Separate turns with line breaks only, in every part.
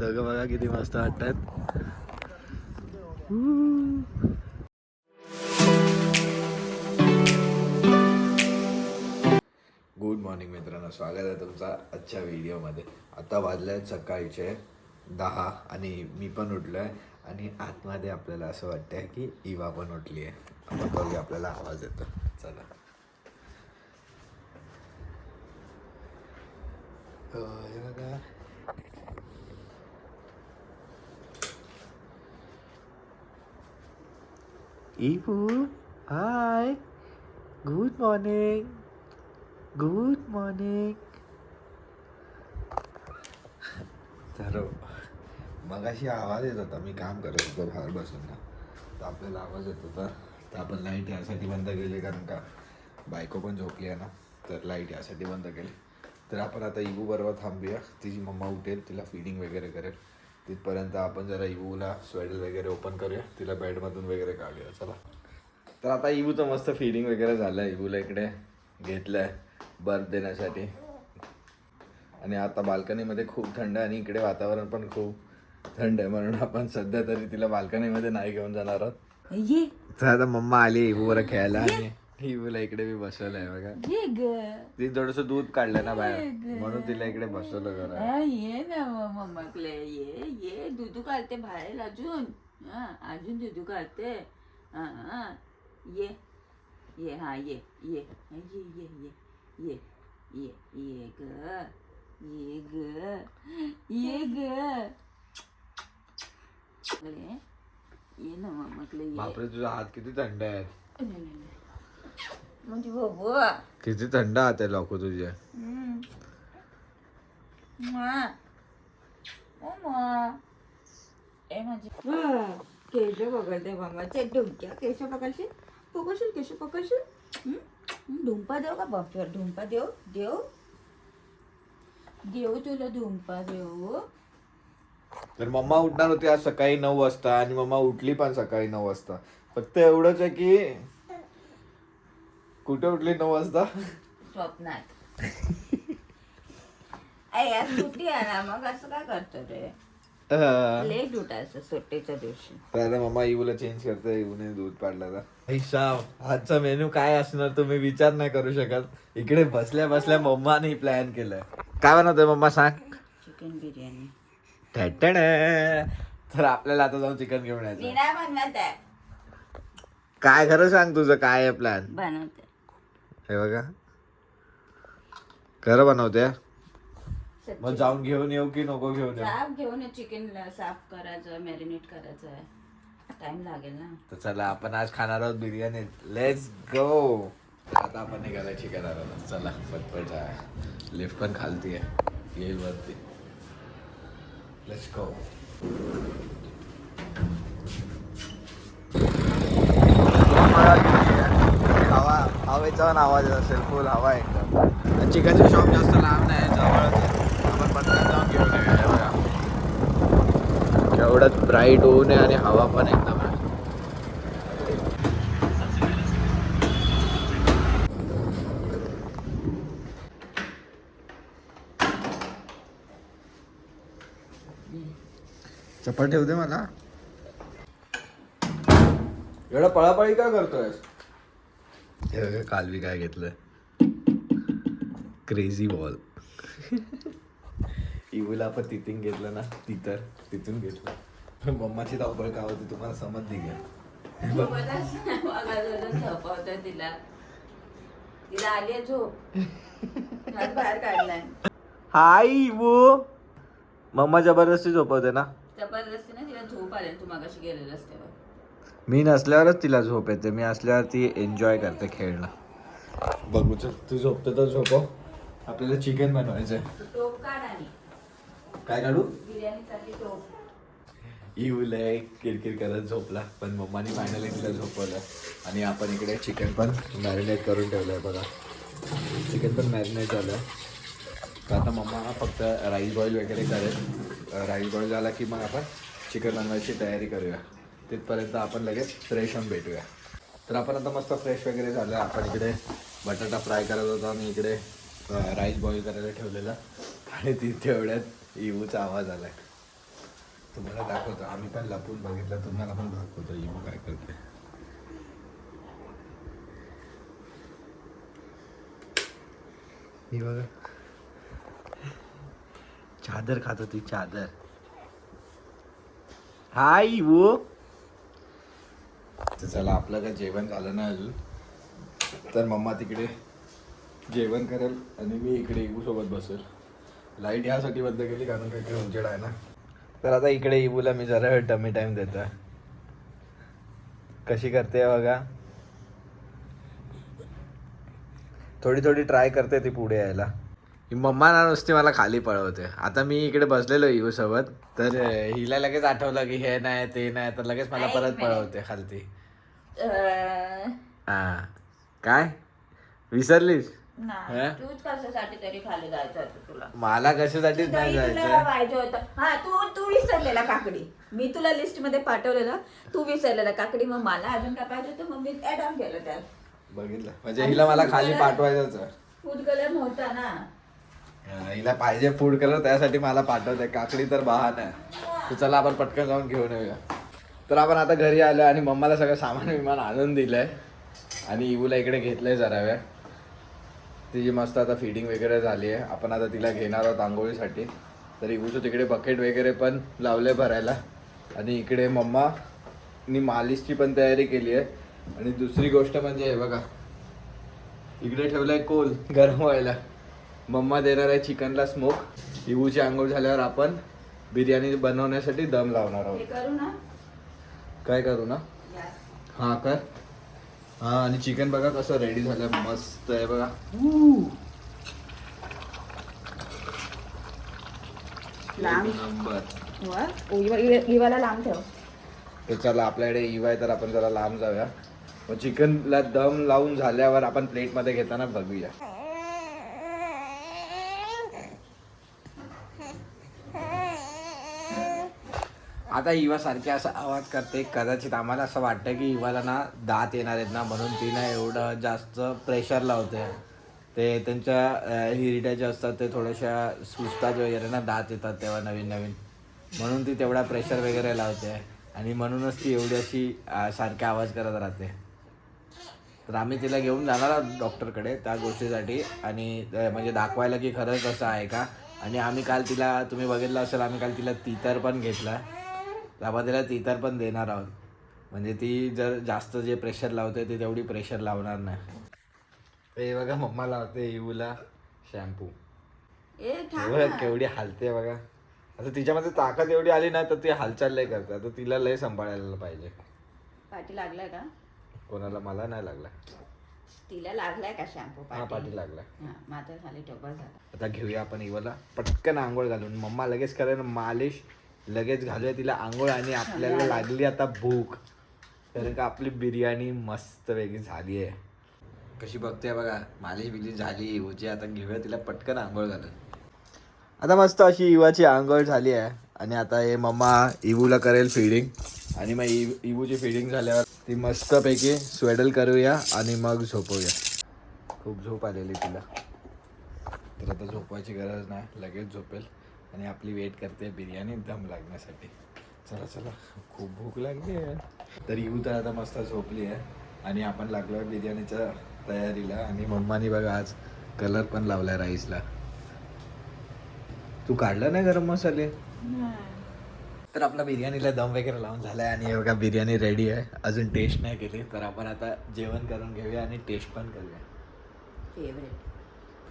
ढग बघा किती मस्त वाटतात. गुड मॉर्निंग मित्रांनो, स्वागत आहे तुमचा आजच्या व्हिडिओमध्ये. आता वाजले आहेत सकाळचे 10 आणि मी पण उठलो आहे आणि आतमध्ये आपल्याला असं वाटतं आहे की इवा पण उठली आहे. आपण बघूया, आपल्याला आवाज येतो. चला. इवू, हाय, गुड मॉर्निंग. Good morning. तर मगाशी आवाज येत होता, मी काम करत होतो बाहेर बसून ना, तर आपल्याला आवाज येत होता. तर आपण लाईट यासाठी बंद केली कारण का बायको पण झोपली आहे ना, तर लाईट यासाठी बंद केली. तर आपण आता इवू बरोबर थांबूया. तिची मम्मा उठेल, तिला फीडिंग वगैरे करेल. तिथपर्यंत आपण जरा इवूला स्वेडल वगैरे ओपन करूया, तिला बेडमधून वगैरे काढूया. चला. तर आता इवूचं मस्त फीडिंग वगैरे झालं. इवूला इकडे घेतलं आहे बर्थ देण्यासाठी. आणि आता बाल्कनीमध्ये खूप थंड आहे आणि इकडे वातावरण पण खूप थंड आहे, म्हणून आपण सध्या तरी तिला बाल्कनीमध्ये नाही घेऊन जाणार आहोत. तर आता मम्मा आली इवूवर खेळायला आणि इवूला इकडे मी बसवलं आहे बघा. ती थोडंसं दूध काढलं ना बाहेर, म्हणून तिला इकडे बसवलं जरा.
ये ना मम्माकडे, ये दूध काढते बाहेर, अजून अजून दूध काढते. ये ये हा ये ये ये ये ये ये ये ग ये ग ये ग ये ना मम्माकडे ये.
बापरे, तुझा हात किती थंड आहे.
म्हणजे बाबू
किती थंड हात आहे लोक तुझे.
केश पकडते मामाचे ढुंक्या. केश पकडशील पकडशील केश पकडशील. धुंपा देऊ का बापवर? धुंपा देऊ देऊ देऊ तुला धुंपा देऊ.
तर मम्मा उठणार होती आज सकाळी 9 वाजता आणि मम्मा उठली पण सकाळी 9 वाजता. फक्त एवढंच आहे की कुठे उठली 9 वाजता?
स्वप्नात. यार सुट्टी आहे ना, मग असं काय करतो रे? लेट उठायचं सुट्टीच्या दिवशी.
तर आता मम्मा इवूला चेंज करते. इवूने दूध पाडला. हिसाब आजचा मेनू काय असणार तुम्ही विचार नाही करू शकत. इकडे बसल्या बसल्या मम्माने प्लॅन केलाय. काय बनवतोय मम्मा सांग?
चिकन बिर्याणी.
तर आपल्याला आता जाऊन चिकन घेऊन यायचं.
मी नाही बनवत आहे.
काय खरं सांग, तुझं काय आहे प्लॅन?
बनवते.
हे बघा, खरं बनवते. मग जाऊन घेऊन येऊ की नको घेऊन येऊ?
साफ घेऊन चिकन साफ करायचं, मॅरिनेट करायचं आहे, टाइम लागेल ना.
तर चला, आपण आज खाणार आहोत बिर्याणी. Let's go. आता आपण निघाला चिकन आणायला. चला पटपट जाय. लिफ्ट पण खालती आहे, येईल वरती. Let's go. हवा, हवेचा आवाज येत असेल. फुल हवा एकदम. चिकनचे शॉप जास्त लांब नाही, जवळच आहे. आपण पटकन जाऊन घेऊन येऊया. बघा केवढंच ब्राईट ऊन आहे आणि हवा पण एकदम आहे. चप्पल ठेवते मला. एवढा पळापळी का करतोय? हे काल मी काय घेतलं, क्रेझी बॉल. इवूला आपण तिथून घेतलं ना, तिथून घेतलं. मम्माची धावपळ का होती तुम्हाला समजली का?
झोपवतोय तिला. तिला आली झोप, बाहेर काढलाय.
हाय इवू. मम्मा जबरदस्ती झोपवते ना.
जबरदस्ती ना, तिला झोप आली. तू मागाशी गेलेलं असते.
मी नसल्यावरच तिला झोप येते. मी असल्यावर ती एन्जॉय करते खेळणं. बघू चल, तू झोपते तर झोपव. आपल्याला चिकन बनवायचंय.
टोप काढ आणि
काय काढू?
बिर्याणीसाठी टोप.
इवूला किरकिर करत झोपला, पण मम्मानी फायनली तिला झोपवलं. आणि आपण इकडे चिकन पण मॅरिनेट करून ठेवलंय बघा. चिकन पण मॅरिनेट झालं. तर आता मम्मा फक्त राईस बॉईल वगैरे करेल. राईस बॉईल झाला की मग आपण चिकन बनवायची तयारी करूया. तिथपर्यंत आपण लगेच फ्रेश होऊन भेटूया. तर आपण आता मस्त फ्रेश वगैरे झालं. आपण इकडे बटाटा फ्राय करत होता आणि इकडे राईस बॉईल करायला ठेवलेला. आणि तिथे एवढ्यात इवूचा आवाज आलाय. तुम्हाला दाखवतो, आम्ही पण लपून बघितलं, तुम्हाला पण दाखवतो इवू काय करते. ही बघा चादर खात होती, चादर. हाय इवू. तर चला, आपलं काय जेवण झालं ना अजून, तर मम्मा तिकडे जेवण करेल आणि मी इकडे इवू सोबत बसेल. लाईट यासाठी बंद केली कारण काही काही उजेड आहे ना. तर आता इकडे इवूला मी जरा डमी टाइम देतोय. कशी करते बघा, थोडी थोडी ट्राय करते ती पुढे यायला. मम्मा ना नुसती मला खाली पळवते. आता मी इकडे बसलेलो इवू सोबत, तर हिला लगेच आठवलं की हे नाही ते नाही, तर लगेच मला परत पळवते खालती. हा काय विसरलीस?
तूच कशासाठी तरी खाली जायचं होतं तुला.
मला कशासाठीच नाही जायचं.
पाहिजे होतं. हा तू विसरलेला काकडी. मी तुला लिस्ट मध्ये पाठवलेला, तू विसरलेला काकडी. मग मला अजून काय पाहिजे होतं, मग मी ऍड ऑन केलं त्यात.
बघितलं म्हणजे हिला मला खाली पाठवायचंच.
फूड कलर नव्हता ना.
हिला पाहिजे फूड कलर, त्यासाठी मला पाठवते. काकडी तर बहाना आहे. तर चला आपण पटकन जाऊन घेऊन येऊया. तर आपण आता घरी आलो आणि मम्माला सगळं सामान विमान आणून दिलंय आणि इवूला इकडे घेतलंय जरा वेळ. तिची मस्त आता फिडिंग वगैरे झाली आहे. आपण आता तिला घेणार आहोत आंघोळीसाठी. तर इवूचं तिकडे बकेट वगैरे पण लावले भरायला आणि इकडे मम्मानी मालिशची पण तयारी केली आहे. आणि दुसरी गोष्ट म्हणजे हे बघा, इकडे ठेवलंय कोल गरम व्हायला. मम्मा देणार आहे चिकनला स्मोक. इवूची आंघोळ झाल्यावर आपण बिर्याणी बनवण्यासाठी दम लावणार आहोत.
करू ना,
काय करू ना? हा कर. हा आणि चिकन बघा कसं रेडी झालं, मस्त आहे बघा. नंबर.
इवाला लांब ठेव.
तर चला, आपल्याकडे इवा आहे तर आपण जरा लांब जाऊया. मग चिकनला दम लावून झाल्यावर आपण प्लेटमध्ये घेताना बघूया. आता इवा सारखी असा आवाज करते, कदाचित आम्हाला असं वाटतं की इवाला ना दात येणार आहेत ना, म्हणून ती ना एवढं जास्त प्रेशर लावते. ते त्यांच्या हिरड्या जे असतात ते थोड्याशा सुस्तात वगैरे ना, दात येतात तेव्हा नवीन नवीन, म्हणून ती तेवढा प्रेशर वगैरे लावते आणि म्हणूनच ती एवढी अशी सारखी आवाज करत राहते. तर आम्ही तिला घेऊन जाणार आहोत डॉक्टरकडे त्या गोष्टीसाठी, आणि म्हणजे दाखवायला की खरंच असं आहे का. आणि आम्ही काल तिला, तुम्ही बघितलं असेल, आम्ही काल तिला तितर पण घेतला. आपण तिला तितर पण देणार आहोत, म्हणजे ती जर जास्त जे प्रेशर लावते ती तेवढी प्रेशर लावणार नाही. हे बघा मम्मा लावते इवूला शॅम्पू. केवढी हालते बघा. आता तिच्यामध्ये ताकद एवढी आली ना तर ती हालचाल लय करते. आता तिला लय सांभाळायला पाहिजे.
पाठी लागलाय का
कोणाला? मला नाही लागला.
तिला लागलाय का शॅम्पू?
हा पाठी लागला.
माझं खाली टोपा झाला.
आता घेऊया आपण इवूला पटकन आंघोळ घालून. मम्मा लगेच करेन मालिश, लगेच घालूया तिला आंघोळ. आणि आपल्याला लागली आता भूक, कारण का आपली बिर्याणी मस्त वेगळी झाली आहे. कशी बघते बघा, मालिश बिलिश झाली इवूची. आता घेऊया तिला पटकन आंघोळ घालून. आता मस्त अशी इवाची आंघोळ झाली आहे आणि आता हे मम्मा इवूला करेल फिडिंग. आणि मग इवूची फिडिंग झाल्यावर ती मस्तपैकी स्वेडल करूया आणि मग झोपवूया. खूप झोप आलेली तिला, तर आता झोपवायची गरज नाही, लगेच झोपेल. आणि आपली वेट करते बिर्याणी दम लागण्यासाठी. चला चला, खूप भूक लागली आहे. तर इवू तर आता मस्त झोपली आहे आणि आपण लागलो आहे बिर्याणीच्या तयारीला. आणि मम्मानी बघा आज कलर पण लावलाय राईसला. तू काढला नाही गरम मसाले? तर आपला बिर्याणीला दम वगैरे लावून झालाय आणि हे बघा बिर्याणी रेडी आहे. अजून टेस्ट नाही केली, तर आपण आता जेवण करून घेऊया आणि टेस्ट पण करूया.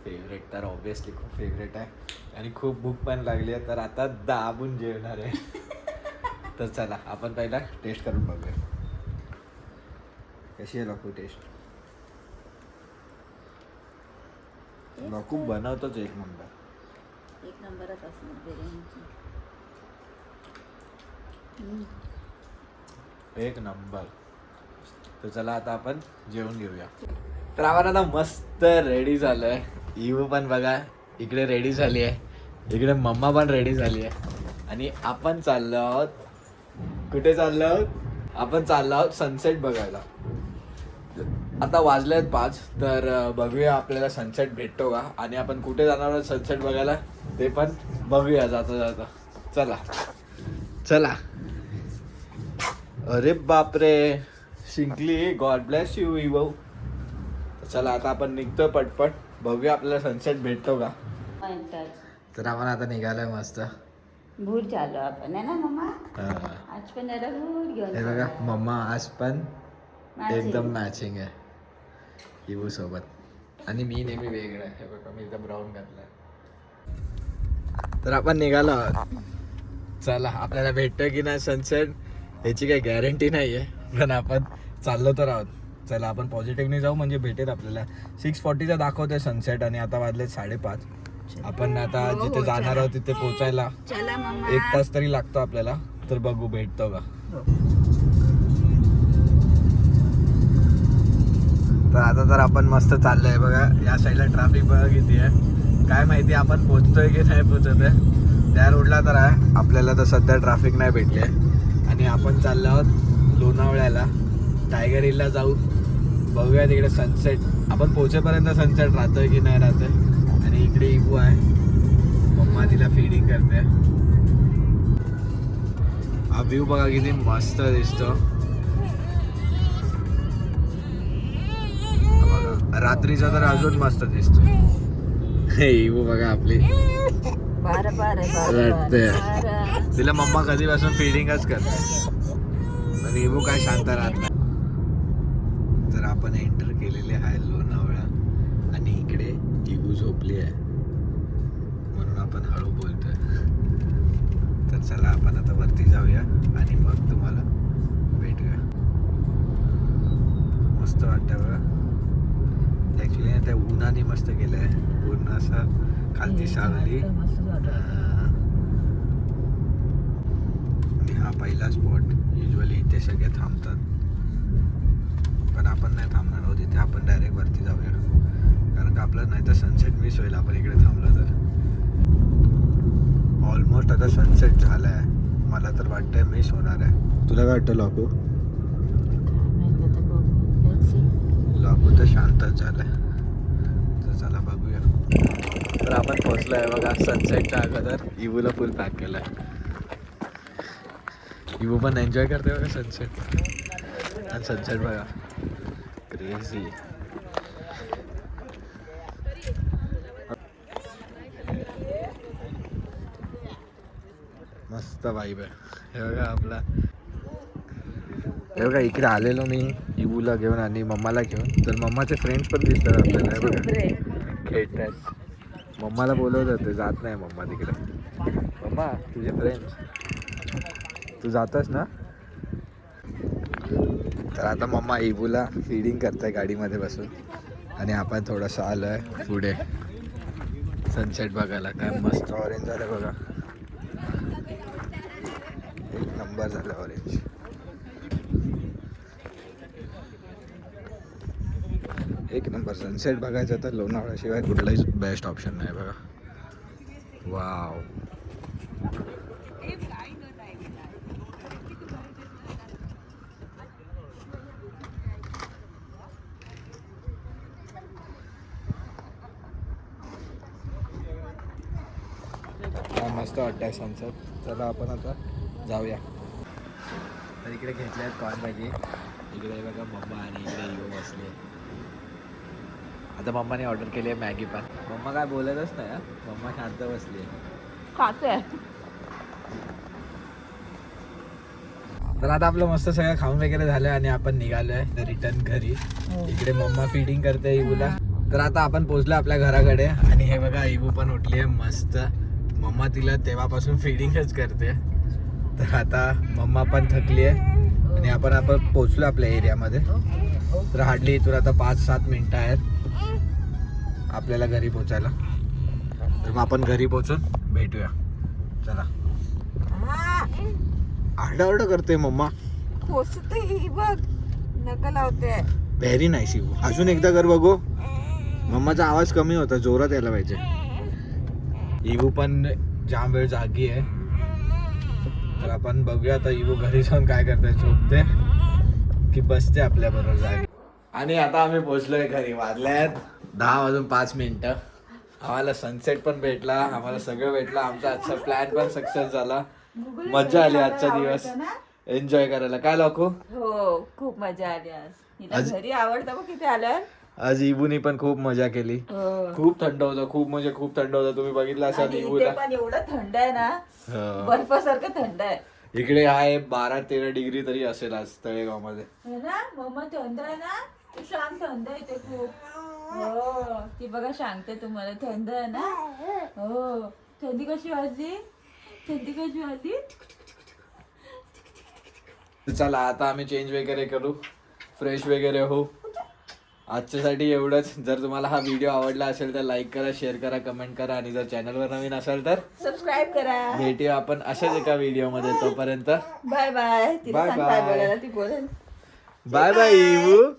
फेवरेट तर ऑब्विसली खूप फेवरेट आहे आणि खूप भूक पण लागली आहे, तर आता दाबून जेवणार आहे. तर चला आपण पहिला टेस्ट करून बघूया कशी आहे लकू टेस्ट. लकू बनवतोच एक नंबर.
एक नंबरच असणार बिर्याणीची.
एक नंबर. तर चला आता आपण जेवण घेऊया. तर आपण आता मस्त रेडी झालोय. इवू पण बघा इकडे रेडी झाली आहे, इकडे मम्मा पण रेडी झाली आहे आणि आपण चाललो आहोत. कुठे चाललो आहोत? आपण चाललो आहोत सनसेट बघायला. आता वाजले आहेत 5, तर बघूया आपल्याला सनसेट भेटतो का आणि आपण कुठे जाणार आहोत सनसेट बघायला ते पण बघूया जाता जाता. चला चला. अरे बापरे, शिंकली. गॉड ब्लेस यू इवो. चला आता आपण निघतोय पटपट. बघूया आपल्याला सनसेट भेटतो का. तर आपण आता निघालोय मस्त.
भूर चालू आपण है ना मम्मा.
हा.
आज पण जरा भूर घेऊन
हे बघा मम्मा आज पण
Matching.
एकदम मॅचिंग आहे इवू सोबत. आणि मी नेहमी वेगळं आहे. हे बघा मी एकदम ब्राऊन घातलाय. तर आपण निघालो आहोत. चला आपल्याला भेटतोय की नाही सनसेट याची काही गॅरंटी नाही आहे, पण आपण चाललो तर आहोत. चला आपण पॉझिटिव्हने जाऊ म्हणजे भेटेल आपल्याला. 6:40चा दाखवतोय सनसेट आणि आता वाजले 5:30. आपण आता जिथे जाणार आहोत तिथे पोचायला
चला मम्मा.
1 तास तरी लागतो आपल्याला. तर बघू भेटतो का. तर आता तर आपण मस्त चाललोय बघा. या साईडला ट्रॅफिक बघा किती आहे. काय माहिती आपण पोचतोय की नाही पोचत आहे. त्या रोडला तर आहे आपल्याला तर सध्या ट्रॅफिक नाही भेटले. आणि आपण चाललो आहोत लोणावळ्याला. टायगर हिलला जाऊ. बघूया तिकडे सनसेट. आपण पोचेपर्यंत सनसेट राहतोय की नाही राहतोय. आणि इकडे इबू आहे. मम्मा तिला फीडिंग करते. हा व्ह्यू बघा किती मस्त दिसतो. रात्रीचा तर अजून मस्त दिसतो. इबू बघा आपली रडते. तिला मम्मा कधीपासून फिडिंगच करते. पण इबू काय शांत राहत नाही. तर आपण एंटर केलेले आहे लोणावळा. आणि इकडे इबू झोपली आहे म्हणून आपण हळू बोलतोय. तर चला आपण आता वरती जाऊया आणि मग तुम्हाला भेटूया. मस्त वाटतं बघा. ॲक्च्युली त्या उन्हाने मस्त केलं आहे. पूर्ण असं खालती सावली. आणि हा पहिला स्पॉट. युजली इथे सगळे थांबतात पण आपण नाही थांबणार आहोत इथे. आपण डायरेक्ट वरती जाऊया कारण का आपलं नाही तर सनसेट मिस होईल आपण इकडे थांबलं तर. ऑलमोस्ट आता सनसेट झाला आहे. मला तर वाटतंय मिस होणार आहे. तुला काय वाटतं लॉकू. लॉकू तर शांतच झालंय. तर चला बघूया. तर आपण पोहोचलोय बघा सनसेटच्या अगोदर. इवूला फुल पॅक केलंय. इवू पण एन्जॉय करते बघा सनसेट. आणि सनसेट बघा क्रेझी. मस्त वाईब आहे. हे बघा आपला. हे बघा इकडे आलेलो मी इवूला घेऊन आणि मम्माला घेऊन. तर मम्माचे फ्रेंड्स पण दिसतात आपल्याला. हे बघा खेळतात. मम्माला बोलवत होते जात नाही मम्मा तिकडे. मम्मा तुझे फ्रेंड्स तू जातस ना. तर आता मम्मा इवूला फीडिंग करताय गाडीमध्ये बसून. आणि आपण थोडंसं आलो आहे पुढे सनसेट बघायला. काय मस्त ऑरेंज झालं बघा. एक नंबर झालं ऑरेंज. एक नंबर सनसेट बघायचं तर लोणावळ्याशिवाय कुठलाही बेस्ट ऑप्शन नाही बघा. वाव. मस्त वाटतंय सनसेट. चला आपण आता जाऊया. तर इकडे घेतल्या आहेत कॉर्न भाजी. इकडे बघा मम्मा आणि इकडे इगो बसले. आता मम्माने ऑर्डर केली आहे मॅगी पण. मम्मा काय बोलतच नाही. मम्मा शांत बसली आहे.
खाते.
तर आता आपलं मस्त सगळं खाऊन वगैरे झालं आणि आपण निघालोय रिटर्न घरी. इकडे मम्मा फीडिंग करते इबूला. तर आता आपण पोहोचलो आपल्या घराकडे. आणि हे बघा इबू पण उठली आहे मस्त. मम्मा तिला तेव्हापासून फीडिंगच करते. तर आता मम्मा पण थकली आहे आणि आपण पोहोचलो आपल्या एरियामध्ये. तर हार्डली इथून आता 5-7 मिनटं आहेत आपल्याला घरी पोचायला. तर मग आपण घरी पोचून भेटूया. चला. आरडाओरडा करते मम्मा.
पोचते बघ नका लावते.
व्हेरी नाईस इवू. अजून एकदा कर बघू. मम्माचा आवाज कमी होता जोरात यायला पाहिजे. इवू पण जाम वेळ जागी आहे. तर आपण बघूया आता इवू घरी जाऊन काय करते. झोपते की बसते आपल्या बरोबर जागी. आणि आता आम्ही पोहोचलोय घरी. वाजल्यात 10:05. आम्हाला सनसेट पण भेटला. आम्हाला सगळं भेटलं. आमचा आजचा प्लॅन पण सक्सेस झाला.
गुगल
मज्जा आली
खायला
आजचा दिवस
आवडतं ना?
एन्जॉय करायला. काय लाखो
हो खूप मजा आली आज हिला घरी आवडतं बघ किती आलं.
आज इबूनी पण खूप मजा केली.
हो.
खूप थंड होतं, खूप म्हणजे खूप थंड होतं. तुम्ही बघितलं असाल
आणि इथे
इबूला.
पण एवढं थंड आहे ना
हा.
बर्फासारखं थंड आहे
इकडे आहे 12-13 डिग्री तरी असेल आज तळेगाव मध्ये.
है ना मम्मा थंड आहे ना तू सांग थंड आहे ते खूप. हो ती बघा सांगते तुम्हाला थंड आहे ना. हो थंडी कशी वाजली थंडी कशी वाजली.
चला आता आम्ही चेंज वगैरे करू, फ्रेश वगैरे हो. आजच्यासाठी एवढंच. जर तुम्हाला हा व्हिडिओ आवडला असेल तर लाईक करा, शेअर करा, कमेंट करा आणि जर चॅनलवर नवीन असाल तर
सबस्क्राईब करा.
भेटूया आपण अशाच एका व्हिडिओ मध्ये. तोपर्यंत
बाय बाय. तिला
Bye
सांग काय
bye.
बोलायला ती बोलेल.
Bye bye.